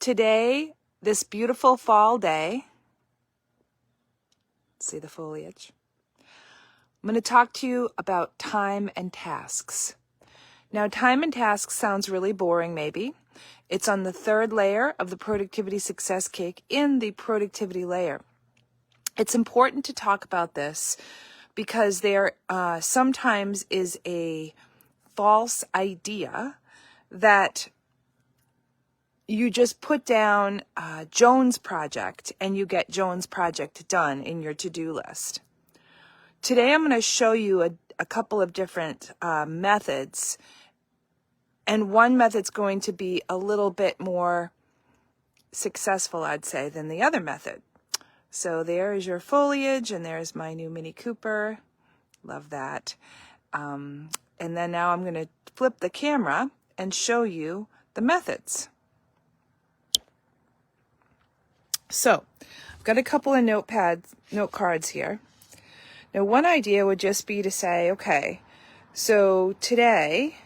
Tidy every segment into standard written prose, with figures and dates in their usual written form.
Today, this beautiful fall day, see the foliage? I'm going to talk to you about time and tasks. Now, time and tasks sounds really boring, maybe. It's on the third layer of the productivity success cake in the productivity layer. It's important to talk about this because there sometimes is a false idea that you just put down Jones project and you get Jones project done in your to-do list. Today I'm going to show you a couple of different methods, and one method's going to be a little bit more successful, I'd say, than the other method. So there is your foliage, and there's my new Mini Cooper. Love that. And then now I'm going to flip the camera and show you the methods. So I've got a couple of note cards here. Now, one idea would just be to say, okay, so today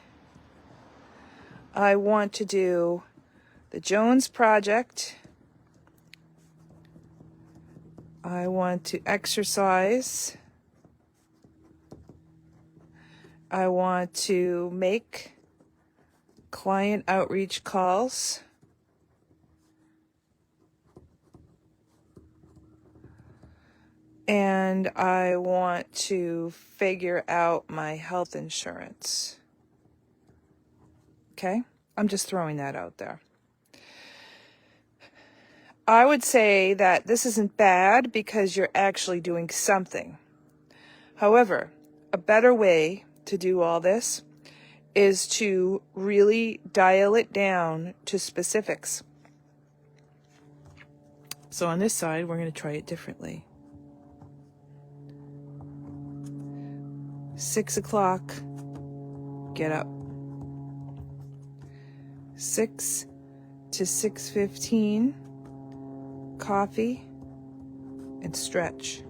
I want to do the Jones project. I want to exercise. I want to make client outreach calls. And I want to figure out my health insurance. Okay? I'm just throwing that out there. I would say that this isn't bad because you're actually doing something. However, a better way to do all this is to really dial it down to specifics. So on this side, we're going to try it differently. 6 o'clock, get up. 6 to 6:15, coffee and stretch.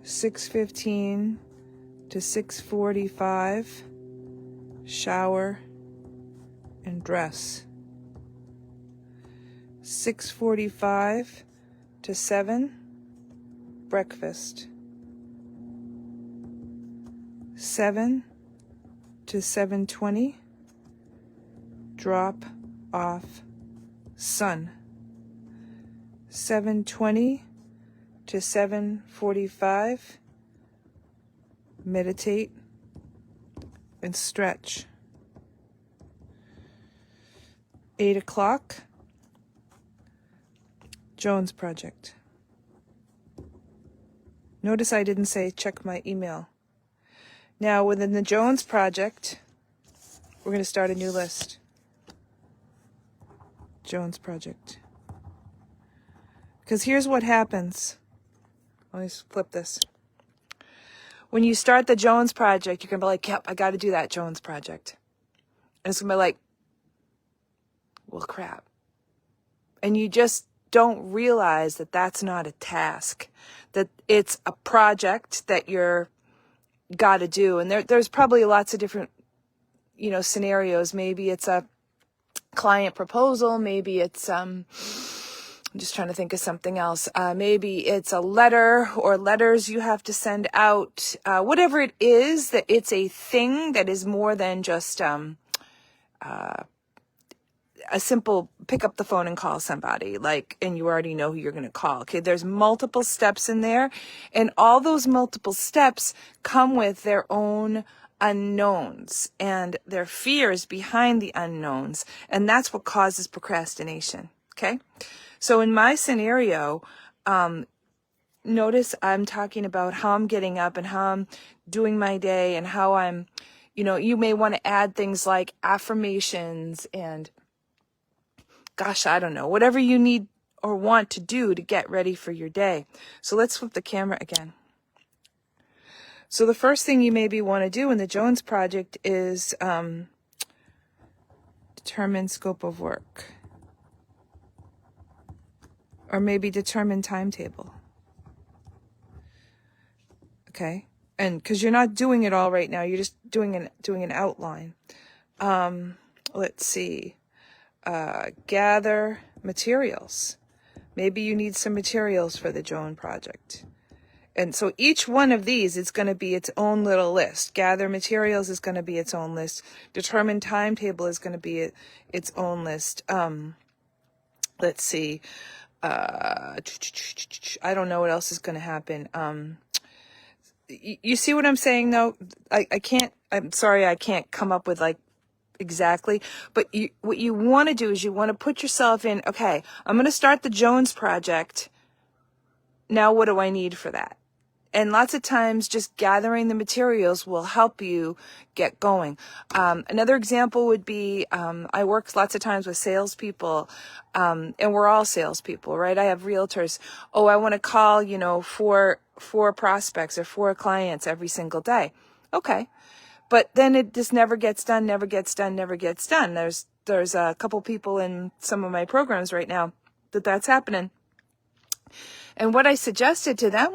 6:15 to 6:45, shower and dress. 6:45 to 7, breakfast. 7 to 7:20, drop off son. 7:20 to 7:45, meditate and stretch. 8 o'clock, Jones project. Notice I didn't say check my email. Now, within the Jones project, we're going to start a new list. Jones project. Because here's what happens. Let me flip this. When you start the Jones project, you're going to be like, yep, I got to do that Jones project. And it's going to be like, well, crap. And you just don't realize that that's not a task, that it's a project that you're got to do. And there's probably lots of different, scenarios. Maybe it's a client proposal. Maybe it's, I'm just trying to think of something else. Maybe it's a letter or letters you have to send out. Whatever it is, that it's a thing that is more than just, a simple pick up the phone and call somebody, and you already know who you're going to call. Okay, there's multiple steps in there, and all those multiple steps come with their own unknowns and their fears behind the unknowns, and that's what causes procrastination. Okay, so in my scenario, notice I'm talking about how I'm getting up and how I'm doing my day and how I'm, you may want to add things like affirmations and gosh, I don't know, whatever you need or want to do to get ready for your day. So let's flip the camera again. So the first thing you maybe want to do in the Jones project is determine scope of work. Or maybe determine timetable. Okay? And because you're not doing it all right now, you're just doing an outline. Let's see. gather materials. Maybe you need some materials for the drone project. And so each one of these is going to be its own little list. Gather materials is going to be its own list. Determine timetable is going to be its own list. Let's see. I don't know what else is going to happen. You see what I'm saying, though? I'm sorry, I can't come up with like exactly, but what you want to do is you want to put yourself in, okay, I'm going to start the Jones project. Now, what do I need for that? And lots of times just gathering the materials will help you get going. Another example would be, I work lots of times with salespeople, and we're all salespeople, right? I have realtors. Oh, I want to call, four prospects or 4 clients every single day. Okay. But then it just never gets done. There's a couple people in some of my programs right now that's happening. And what I suggested to them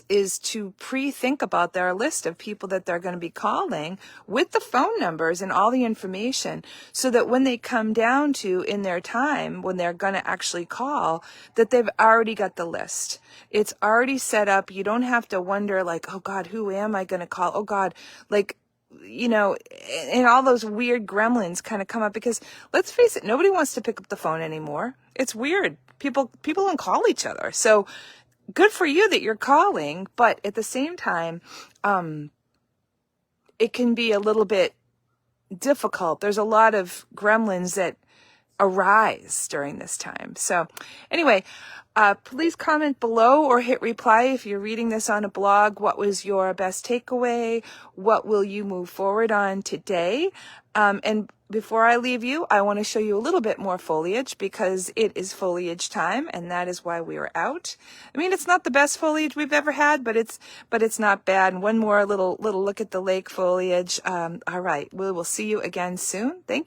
is to pre-think about their list of people that they're going to be calling with the phone numbers and all the information, so that when they come down to in their time, when they're going to actually call, that they've already got the list. It's already set up. You don't have to wonder like, oh God, who am I going to call? Oh God, like, and all those weird gremlins kind of come up, because let's face it, nobody wants to pick up the phone anymore. It's weird. People don't call each other. So good for you that you're calling, but at the same time, it can be a little bit difficult. There's a lot of gremlins that arise during this time. So anyway, please comment below or hit reply if you're reading this on a blog. What was your best takeaway? What will you move forward on today? And before I leave you, I want to show you a little bit more foliage, because it is foliage time, and that is why we are out. I mean, it's not the best foliage we've ever had, but it's not bad. And one more little look at the lake foliage. All right, we will see you again soon. Thank you.